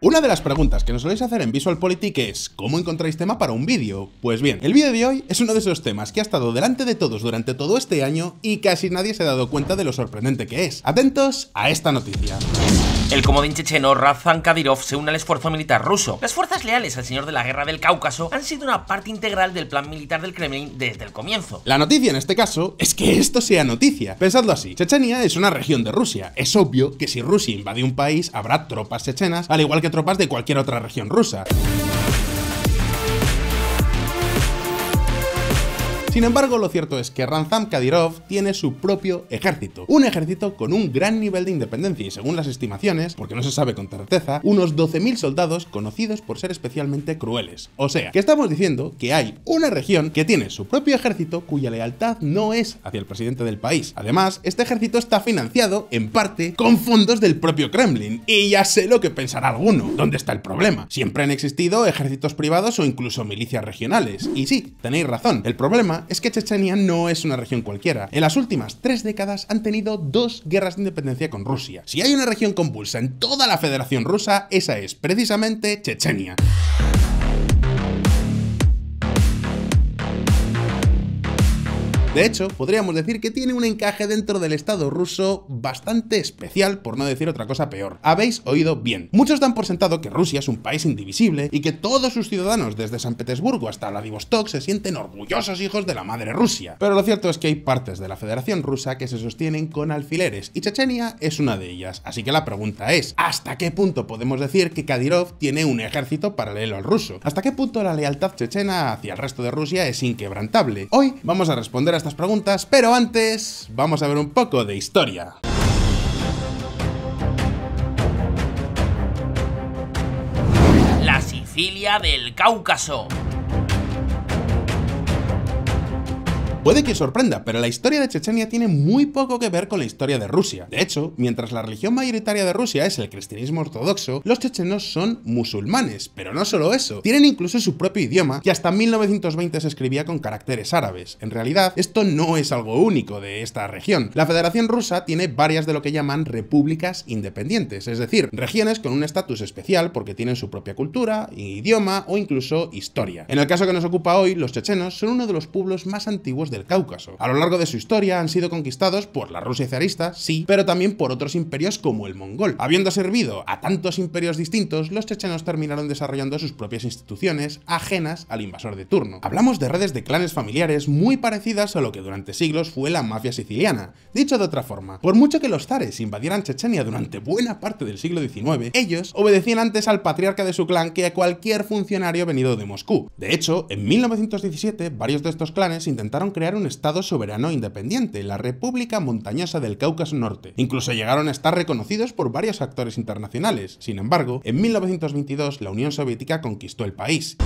Una de las preguntas que nos soléis hacer en VisualPolitik es ¿cómo encontráis tema para un vídeo? Pues bien, el vídeo de hoy es uno de esos temas que ha estado delante de todos durante todo este año y casi nadie se ha dado cuenta de lo sorprendente que es. Atentos a esta noticia. El comodín checheno Ramzan Kadyrov se une al esfuerzo militar ruso. Las fuerzas leales al señor de la guerra del Cáucaso han sido una parte integral del plan militar del Kremlin desde el comienzo. La noticia en este caso es que esto sea noticia. Pensadlo así, Chechenia es una región de Rusia. Es obvio que si Rusia invade un país habrá tropas chechenas, al igual que tropas de cualquier otra región rusa. Sin embargo, lo cierto es que Ramzan Kadyrov tiene su propio ejército. Un ejército con un gran nivel de independencia y, según las estimaciones, porque no se sabe con certeza, unos 12.000 soldados conocidos por ser especialmente crueles. O sea, que estamos diciendo que hay una región que tiene su propio ejército cuya lealtad no es hacia el presidente del país. Además, este ejército está financiado, en parte, con fondos del propio Kremlin. Y ya sé lo que pensará alguno. ¿Dónde está el problema? Siempre han existido ejércitos privados o incluso milicias regionales. Y sí, tenéis razón. El problema es que Chechenia no es una región cualquiera. En las últimas 3 décadas han tenido 2 guerras de independencia con Rusia. Si hay una región convulsa en toda la Federación Rusa, esa es precisamente Chechenia. De hecho, podríamos decir que tiene un encaje dentro del Estado ruso bastante especial, por no decir otra cosa peor. Habéis oído bien. Muchos dan por sentado que Rusia es un país indivisible y que todos sus ciudadanos, desde San Petersburgo hasta Vladivostok, se sienten orgullosos hijos de la madre Rusia. Pero lo cierto es que hay partes de la Federación Rusa que se sostienen con alfileres, y Chechenia es una de ellas. Así que la pregunta es, ¿hasta qué punto podemos decir que Kadyrov tiene un ejército paralelo al ruso? ¿Hasta qué punto la lealtad chechena hacia el resto de Rusia es inquebrantable? Hoy vamos a responder a estas preguntas, pero antes vamos a ver un poco de historia. La Sicilia del Cáucaso. Puede que sorprenda, pero la historia de Chechenia tiene muy poco que ver con la historia de Rusia. De hecho, mientras la religión mayoritaria de Rusia es el cristianismo ortodoxo, los chechenos son musulmanes. Pero no solo eso, tienen incluso su propio idioma, que hasta 1920 se escribía con caracteres árabes. En realidad, esto no es algo único de esta región. La Federación Rusa tiene varias de lo que llaman repúblicas independientes, es decir, regiones con un estatus especial porque tienen su propia cultura, idioma o incluso historia. En el caso que nos ocupa hoy, los chechenos son uno de los pueblos más antiguos del Cáucaso. A lo largo de su historia han sido conquistados por la Rusia zarista, sí, pero también por otros imperios como el mongol. Habiendo servido a tantos imperios distintos, los chechenos terminaron desarrollando sus propias instituciones ajenas al invasor de turno. Hablamos de redes de clanes familiares muy parecidas a lo que durante siglos fue la mafia siciliana. Dicho de otra forma, por mucho que los zares invadieran Chechenia durante buena parte del siglo XIX, ellos obedecían antes al patriarca de su clan que a cualquier funcionario venido de Moscú. De hecho, en 1917, varios de estos clanes intentaron crear un estado soberano independiente, la República Montañosa del Cáucaso Norte. Incluso llegaron a estar reconocidos por varios actores internacionales. Sin embargo, en 1922 la Unión Soviética conquistó el país.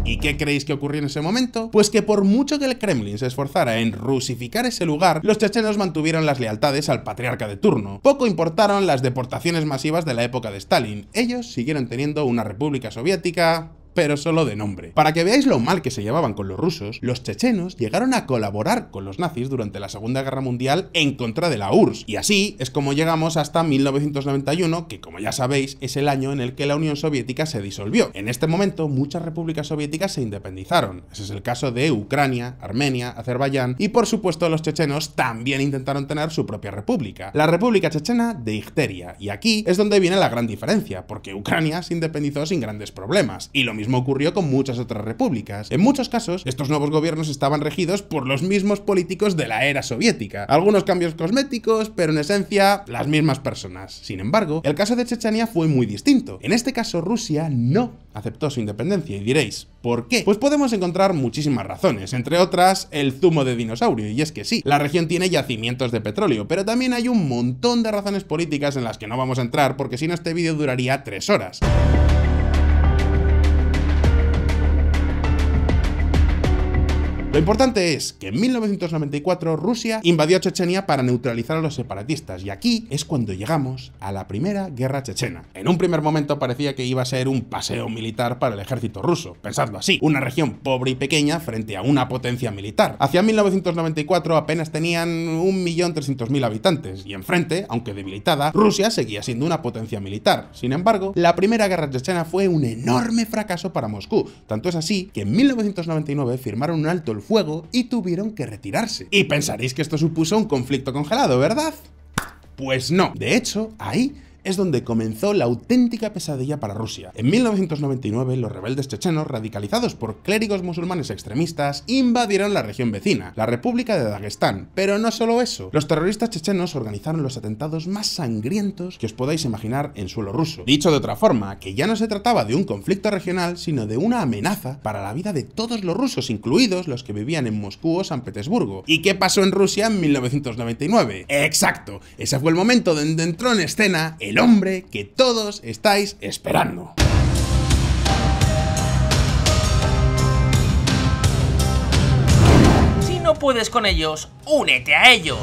¿Y qué creéis que ocurrió en ese momento? Pues que por mucho que el Kremlin se esforzara en rusificar ese lugar, los chechenos mantuvieron las lealtades al patriarca de turno. Poco importaron las deportaciones masivas de la época de Stalin. Ellos siguieron teniendo una república soviética, pero solo de nombre. Para que veáis lo mal que se llevaban con los rusos, los chechenos llegaron a colaborar con los nazis durante la Segunda Guerra Mundial en contra de la URSS. Y así es como llegamos hasta 1991, que como ya sabéis es el año en el que la Unión Soviética se disolvió. En este momento muchas repúblicas soviéticas se independizaron. Ese es el caso de Ucrania, Armenia, Azerbaiyán y por supuesto los chechenos también intentaron tener su propia república, la República Chechena de Icteria. Y aquí es donde viene la gran diferencia, porque Ucrania se independizó sin grandes problemas, y lo mismo ocurrió con muchas otras repúblicas. En muchos casos, estos nuevos gobiernos estaban regidos por los mismos políticos de la era soviética. Algunos cambios cosméticos, pero en esencia, las mismas personas. Sin embargo, el caso de Chechenia fue muy distinto. En este caso, Rusia no aceptó su independencia, y diréis, ¿por qué? Pues podemos encontrar muchísimas razones, entre otras, el zumo de dinosaurio, y es que sí, la región tiene yacimientos de petróleo, pero también hay un montón de razones políticas en las que no vamos a entrar, porque si no este vídeo duraría 3 horas. Lo importante es que en 1994 Rusia invadió Chechenia para neutralizar a los separatistas, y aquí es cuando llegamos a la primera guerra chechena. En un primer momento parecía que iba a ser un paseo militar para el ejército ruso, pensadlo así, una región pobre y pequeña frente a una potencia militar. Hacia 1994 apenas tenían 1.300.000 habitantes, y enfrente, aunque debilitada, Rusia seguía siendo una potencia militar. Sin embargo, la primera guerra chechena fue un enorme fracaso para Moscú, tanto es así que en 1999 firmaron un alto el fuego y tuvieron que retirarse. Y pensaréis que esto supuso un conflicto congelado, ¿verdad? Pues no. De hecho, ahí es donde comenzó la auténtica pesadilla para Rusia. En 1999, los rebeldes chechenos, radicalizados por clérigos musulmanes extremistas, invadieron la región vecina, la República de Dagestán. Pero no solo eso, los terroristas chechenos organizaron los atentados más sangrientos que os podáis imaginar en suelo ruso. Dicho de otra forma, que ya no se trataba de un conflicto regional, sino de una amenaza para la vida de todos los rusos, incluidos los que vivían en Moscú o San Petersburgo. ¿Y qué pasó en Rusia en 1999? ¡Exacto! Ese fue el momento donde entró en escena el hombre que todos estáis esperando. Si no puedes con ellos, únete a ellos.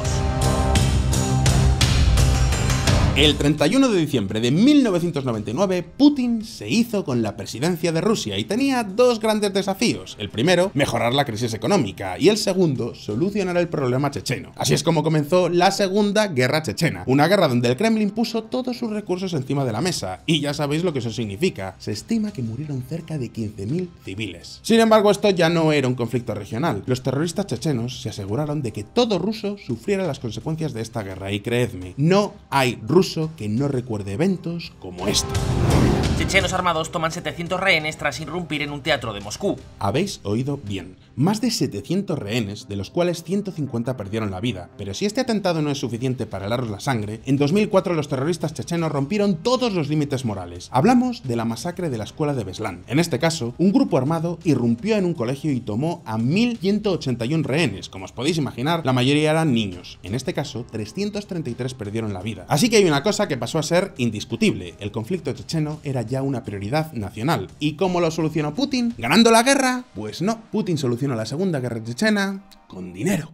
El 31 de diciembre de 1999, Putin se hizo con la presidencia de Rusia y tenía dos grandes desafíos. El primero, mejorar la crisis económica, y el segundo, solucionar el problema checheno. Así es como comenzó la Segunda Guerra Chechena, una guerra donde el Kremlin puso todos sus recursos encima de la mesa, y ya sabéis lo que eso significa. Se estima que murieron cerca de 15.000 civiles. Sin embargo, esto ya no era un conflicto regional. Los terroristas chechenos se aseguraron de que todo ruso sufriera las consecuencias de esta guerra, y creedme, no hay ruso que no recuerde eventos como este. Chechenos armados toman 700 rehenes tras irrumpir en un teatro de Moscú. Habéis oído bien. Más de 700 rehenes, de los cuales 150 perdieron la vida. Pero si este atentado no es suficiente para helaros la sangre, en 2004 los terroristas chechenos rompieron todos los límites morales. Hablamos de la masacre de la escuela de Beslan. En este caso, un grupo armado irrumpió en un colegio y tomó a 1.181 rehenes. Como os podéis imaginar, la mayoría eran niños. En este caso, 333 perdieron la vida. Así que hay una cosa que pasó a ser indiscutible. El conflicto checheno era ya una prioridad nacional. ¿Y cómo lo solucionó Putin? ¿Ganando la guerra? Pues no. Putin solucionó la Segunda Guerra Chechena con dinero.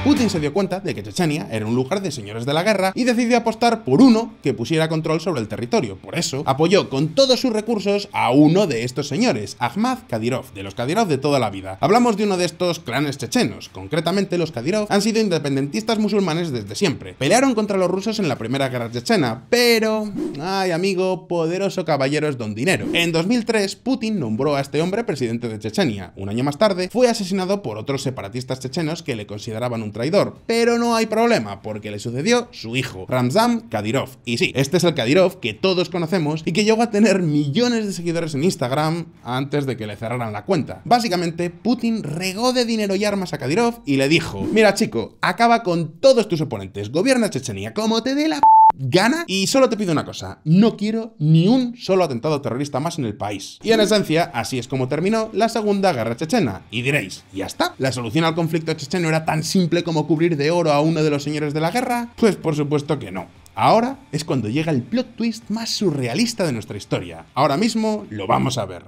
Putin se dio cuenta de que Chechenia era un lugar de señores de la guerra y decidió apostar por uno que pusiera control sobre el territorio. Por eso, apoyó con todos sus recursos a uno de estos señores, Ahmad Kadyrov, de los Kadyrov de toda la vida. Hablamos de uno de estos clanes chechenos. Concretamente, los Kadyrov han sido independentistas musulmanes desde siempre. Pelearon contra los rusos en la Primera Guerra Chechena, pero... ay, amigo, poderoso caballero es don dinero. En 2003, Putin nombró a este hombre presidente de Chechenia. Un año más tarde, fue asesinado por otros separatistas chechenos que le consideraban un traidor, pero no hay problema, porque le sucedió su hijo, Ramzan Kadyrov. Y sí, este es el Kadyrov que todos conocemos y que llegó a tener millones de seguidores en Instagram antes de que le cerraran la cuenta. Básicamente, Putin regó de dinero y armas a Kadyrov y le dijo: mira chico, acaba con todos tus oponentes, gobierna Chechenia como te dé la gana y solo te pido una cosa, no quiero ni un solo atentado terrorista más en el país. Y en esencia, así es como terminó la Segunda Guerra Chechena. Y diréis, ¿ya está? ¿La solución al conflicto checheno era tan simple como cubrir de oro a uno de los señores de la guerra? Pues por supuesto que no. Ahora es cuando llega el plot twist más surrealista de nuestra historia. Ahora mismo lo vamos a ver.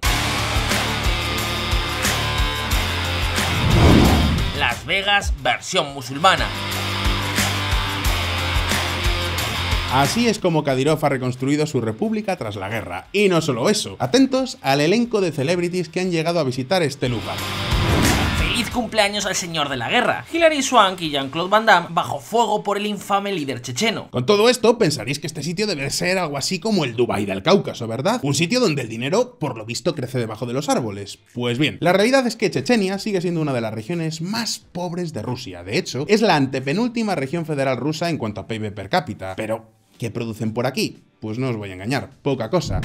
Las Vegas versión musulmana. Así es como Kadyrov ha reconstruido su república tras la guerra. Y no solo eso, atentos al elenco de celebrities que han llegado a visitar este lugar. ¡Feliz cumpleaños al señor de la guerra! Hilary Swank y Jean-Claude Van Damme bajo fuego por el infame líder checheno. Con todo esto, pensaréis que este sitio debe ser algo así como el Dubái del Cáucaso, ¿verdad? Un sitio donde el dinero, por lo visto, crece debajo de los árboles. Pues bien, la realidad es que Chechenia sigue siendo una de las regiones más pobres de Rusia. De hecho, es la antepenúltima región federal rusa en cuanto a PIB per cápita. Pero, ¿qué producen por aquí? Pues no os voy a engañar, poca cosa.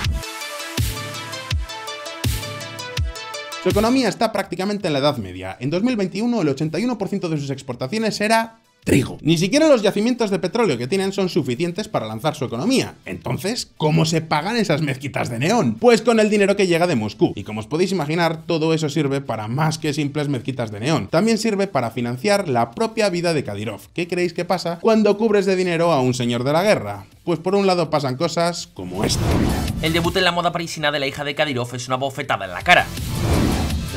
Su economía está prácticamente en la Edad Media. En 2021 el 81% de sus exportaciones era trigo. Ni siquiera los yacimientos de petróleo que tienen son suficientes para lanzar su economía. Entonces, ¿cómo se pagan esas mezquitas de neón? Pues con el dinero que llega de Moscú. Y como os podéis imaginar, todo eso sirve para más que simples mezquitas de neón. También sirve para financiar la propia vida de Kadyrov. ¿Qué creéis que pasa cuando cubres de dinero a un señor de la guerra? Pues por un lado pasan cosas como esta. El debut en la moda parisina de la hija de Kadyrov es una bofetada en la cara.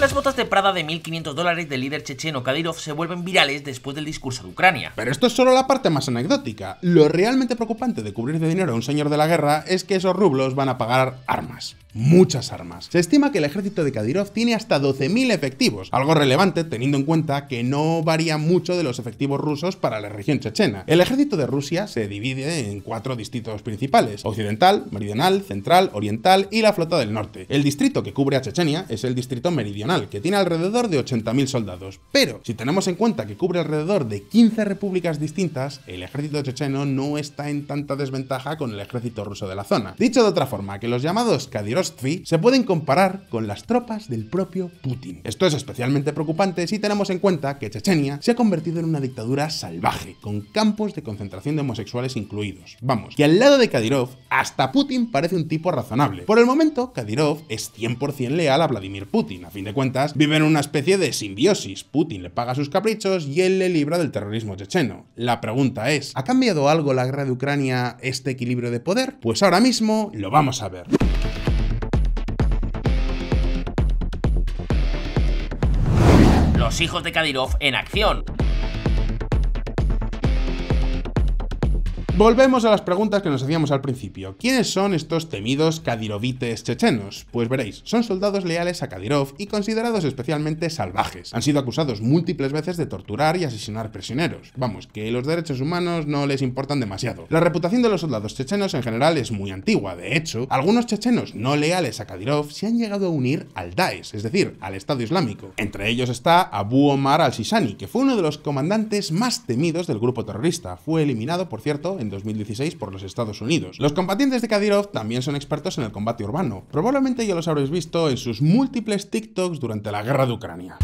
Las botas de Prada de $1.500 del líder checheno Kadyrov se vuelven virales después del discurso de Ucrania. Pero esto es solo la parte más anecdótica. Lo realmente preocupante de cubrir de dinero a un señor de la guerra es que esos rublos van a pagar armas. Muchas armas. Se estima que el ejército de Kadyrov tiene hasta 12.000 efectivos, algo relevante teniendo en cuenta que no varía mucho de los efectivos rusos para la región chechena. El ejército de Rusia se divide en 4 distritos principales: occidental, meridional, central, oriental y la flota del norte. El distrito que cubre a Chechenia es el distrito meridional, que tiene alrededor de 80.000 soldados. Pero si tenemos en cuenta que cubre alrededor de 15 repúblicas distintas, el ejército checheno no está en tanta desventaja con el ejército ruso de la zona. Dicho de otra forma, que los llamados Kadyrov se pueden comparar con las tropas del propio Putin. Esto es especialmente preocupante si tenemos en cuenta que Chechenia se ha convertido en una dictadura salvaje, con campos de concentración de homosexuales incluidos. Vamos, que al lado de Kadyrov, hasta Putin parece un tipo razonable. Por el momento, Kadyrov es 100% leal a Vladimir Putin. A fin de cuentas, vive en una especie de simbiosis. Putin le paga sus caprichos y él le libra del terrorismo checheno. La pregunta es, ¿ha cambiado algo la guerra de Ucrania este equilibrio de poder? Pues ahora mismo lo vamos a ver. Los hijos de Kadyrov en acción. Volvemos a las preguntas que nos hacíamos al principio. ¿Quiénes son estos temidos kadyrovites chechenos? Pues veréis, son soldados leales a Kadyrov y considerados especialmente salvajes. Han sido acusados múltiples veces de torturar y asesinar prisioneros. Vamos, que los derechos humanos no les importan demasiado. La reputación de los soldados chechenos en general es muy antigua. De hecho, algunos chechenos no leales a Kadyrov se han llegado a unir al Daesh, es decir, al Estado Islámico. Entre ellos está Abu Omar al-Shisani, que fue uno de los comandantes más temidos del grupo terrorista. Fue eliminado, por cierto, en 2016 por los Estados Unidos. Los combatientes de Kadyrov también son expertos en el combate urbano. Probablemente ya los habréis visto en sus múltiples TikToks durante la guerra de Ucrania.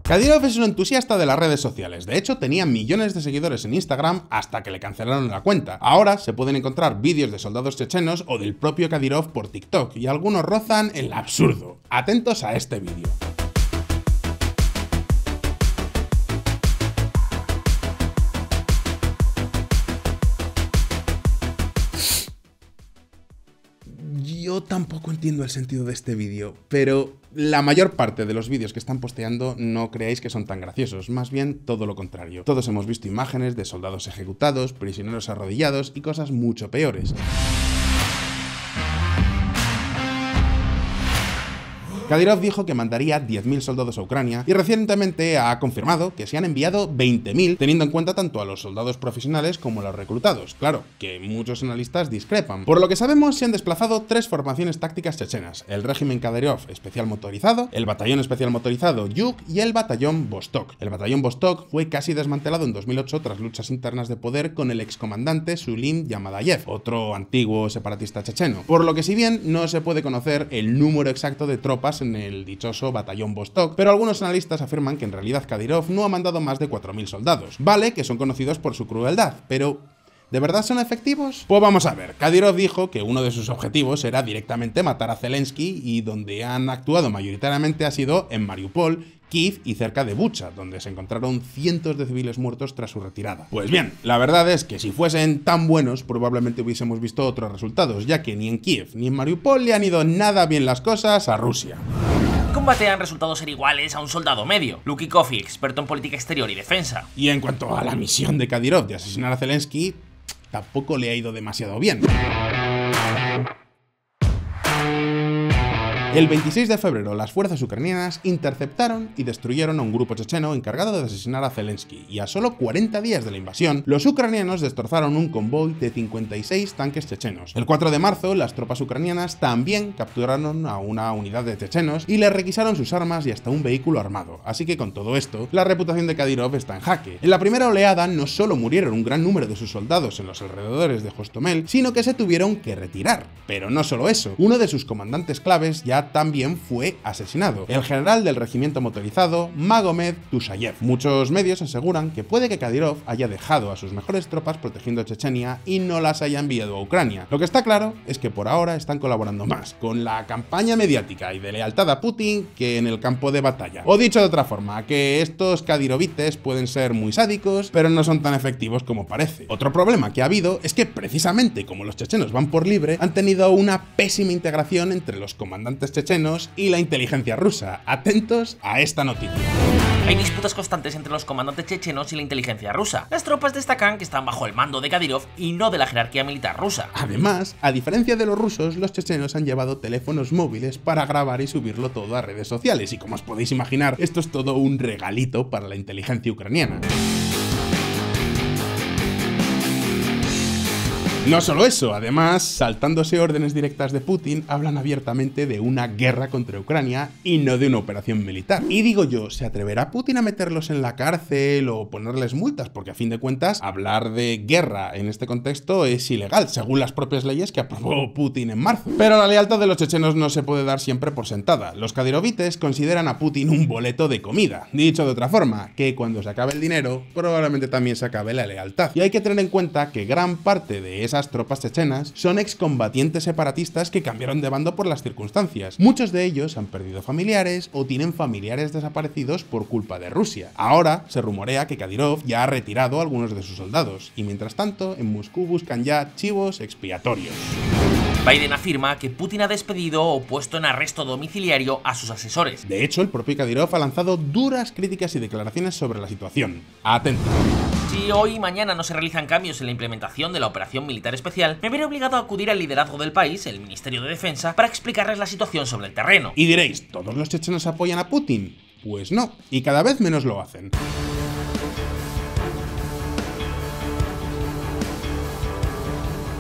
Kadyrov es un entusiasta de las redes sociales. De hecho, tenía millones de seguidores en Instagram hasta que le cancelaron la cuenta. Ahora se pueden encontrar vídeos de soldados chechenos o del propio Kadyrov por TikTok, y algunos rozan el absurdo. Atentos a este vídeo. Yo tampoco entiendo el sentido de este vídeo, pero la mayor parte de los vídeos que están posteando no creáis que son tan graciosos, más bien todo lo contrario. Todos hemos visto imágenes de soldados ejecutados, prisioneros arrodillados y cosas mucho peores. Kadyrov dijo que mandaría 10.000 soldados a Ucrania y recientemente ha confirmado que se han enviado 20.000, teniendo en cuenta tanto a los soldados profesionales como a los reclutados. Claro, que muchos analistas discrepan. Por lo que sabemos, se han desplazado 3 formaciones tácticas chechenas: el régimen Kadyrov especial motorizado, el batallón especial motorizado Yug y el batallón Vostok. El batallón Vostok fue casi desmantelado en 2008 tras luchas internas de poder con el excomandante Sulim Yamadayev, otro antiguo separatista checheno. Por lo que, si bien no se puede conocer el número exacto de tropas en el dichoso batallón Vostok, pero algunos analistas afirman que en realidad Kadyrov no ha mandado más de 4.000 soldados. Vale que son conocidos por su crueldad, pero ¿de verdad son efectivos? Pues vamos a ver. Kadyrov dijo que uno de sus objetivos era directamente matar a Zelensky, y donde han actuado mayoritariamente ha sido en Mariupol, Kiev y cerca de Bucha, donde se encontraron cientos de civiles muertos tras su retirada. Pues bien, la verdad es que si fuesen tan buenos, probablemente hubiésemos visto otros resultados, ya que ni en Kiev ni en Mariupol le han ido nada bien las cosas a Rusia. En combate han resultado ser iguales a un soldado medio. Luki Kofi, experto en política exterior y defensa. Y en cuanto a la misión de Kadyrov de asesinar a Zelensky, tampoco le ha ido demasiado bien. El 26 de febrero, las fuerzas ucranianas interceptaron y destruyeron a un grupo checheno encargado de asesinar a Zelensky, y a solo 40 días de la invasión, los ucranianos destrozaron un convoy de 56 tanques chechenos. El 4 de marzo, las tropas ucranianas también capturaron a una unidad de chechenos y les requisaron sus armas y hasta un vehículo armado. Así que con todo esto, la reputación de Kadyrov está en jaque. En la primera oleada no solo murieron un gran número de sus soldados en los alrededores de Hostomel, sino que se tuvieron que retirar. Pero no solo eso, uno de sus comandantes claves ya Rusia también fue asesinado: el general del regimiento motorizado Magomed Tushayev. Muchos medios aseguran que puede que Kadyrov haya dejado a sus mejores tropas protegiendo Chechenia y no las haya enviado a Ucrania. Lo que está claro es que por ahora están colaborando más con la campaña mediática y de lealtad a Putin que en el campo de batalla. O dicho de otra forma, que estos Kadyrovites pueden ser muy sádicos, pero no son tan efectivos como parece. Otro problema que ha habido es que precisamente como los chechenos van por libre, han tenido una pésima integración entre los comandantes chechenos y la inteligencia rusa. Atentos a esta noticia. Hay disputas constantes entre los comandantes chechenos y la inteligencia rusa. Las tropas destacan que están bajo el mando de Kadyrov y no de la jerarquía militar rusa. Además, a diferencia de los rusos, los chechenos han llevado teléfonos móviles para grabar y subirlo todo a redes sociales, y como os podéis imaginar, esto es todo un regalito para la inteligencia ucraniana. No solo eso, además, saltándose órdenes directas de Putin, hablan abiertamente de una guerra contra Ucrania y no de una operación militar. Y digo yo, ¿se atreverá Putin a meterlos en la cárcel o ponerles multas? Porque a fin de cuentas, hablar de guerra en este contexto es ilegal, según las propias leyes que aprobó Putin en marzo. Pero la lealtad de los chechenos no se puede dar siempre por sentada. Los Kadyrovites consideran a Putin un boleto de comida. Dicho de otra forma, que cuando se acabe el dinero, probablemente también se acabe la lealtad. Y hay que tener en cuenta que gran parte de esas tropas chechenas son excombatientes separatistas que cambiaron de bando por las circunstancias. Muchos de ellos han perdido familiares o tienen familiares desaparecidos por culpa de Rusia. Ahora se rumorea que Kadyrov ya ha retirado a algunos de sus soldados, y mientras tanto en Moscú buscan ya chivos expiatorios. Biden afirma que Putin ha despedido o puesto en arresto domiciliario a sus asesores. De hecho, el propio Kadyrov ha lanzado duras críticas y declaraciones sobre la situación. Atentos. Si hoy y mañana no se realizan cambios en la implementación de la operación militar especial, me veré obligado a acudir al liderazgo del país, el Ministerio de Defensa, para explicarles la situación sobre el terreno. Y diréis, ¿todos los chechenos apoyan a Putin? Pues no, y cada vez menos lo hacen.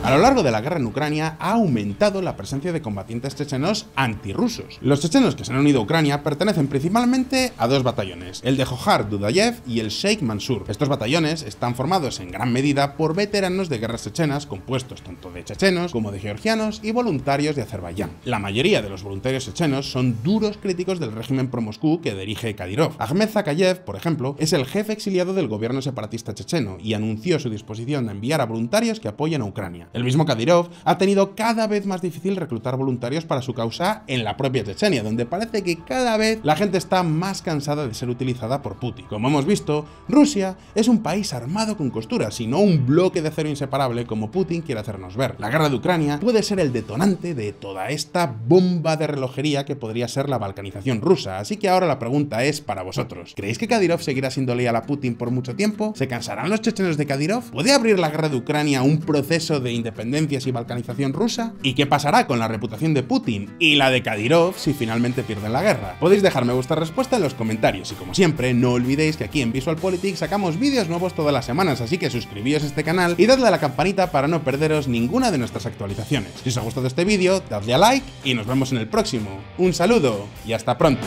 A lo largo de la guerra en Ucrania ha aumentado la presencia de combatientes chechenos antirrusos. Los chechenos que se han unido a Ucrania pertenecen principalmente a dos batallones, el de Johar Dudayev y el Sheikh Mansur. Estos batallones están formados en gran medida por veteranos de guerras chechenas compuestos tanto de chechenos como de georgianos y voluntarios de Azerbaiyán. La mayoría de los voluntarios chechenos son duros críticos del régimen pro-Moscú que dirige Kadyrov. Ahmed Zakayev, por ejemplo, es el jefe exiliado del gobierno separatista checheno y anunció su disposición a enviar a voluntarios que apoyen a Ucrania. El mismo Kadyrov ha tenido cada vez más difícil reclutar voluntarios para su causa en la propia Chechenia, donde parece que cada vez la gente está más cansada de ser utilizada por Putin. Como hemos visto, Rusia es un país armado con costuras y no un bloque de acero inseparable como Putin quiere hacernos ver. La guerra de Ucrania puede ser el detonante de toda esta bomba de relojería que podría ser la balcanización rusa, así que ahora la pregunta es para vosotros. ¿Creéis que Kadyrov seguirá siendo leal a Putin por mucho tiempo? ¿Se cansarán los chechenos de Kadyrov? ¿Puede abrir la guerra de Ucrania un proceso de independencias y balcanización rusa? ¿Y qué pasará con la reputación de Putin y la de Kadyrov si finalmente pierden la guerra? Podéis dejarme vuestra respuesta en los comentarios y como siempre no olvidéis que aquí en VisualPolitics sacamos vídeos nuevos todas las semanas, así que suscribíos a este canal y dadle a la campanita para no perderos ninguna de nuestras actualizaciones. Si os ha gustado este vídeo, dadle a like y nos vemos en el próximo. Un saludo y hasta pronto.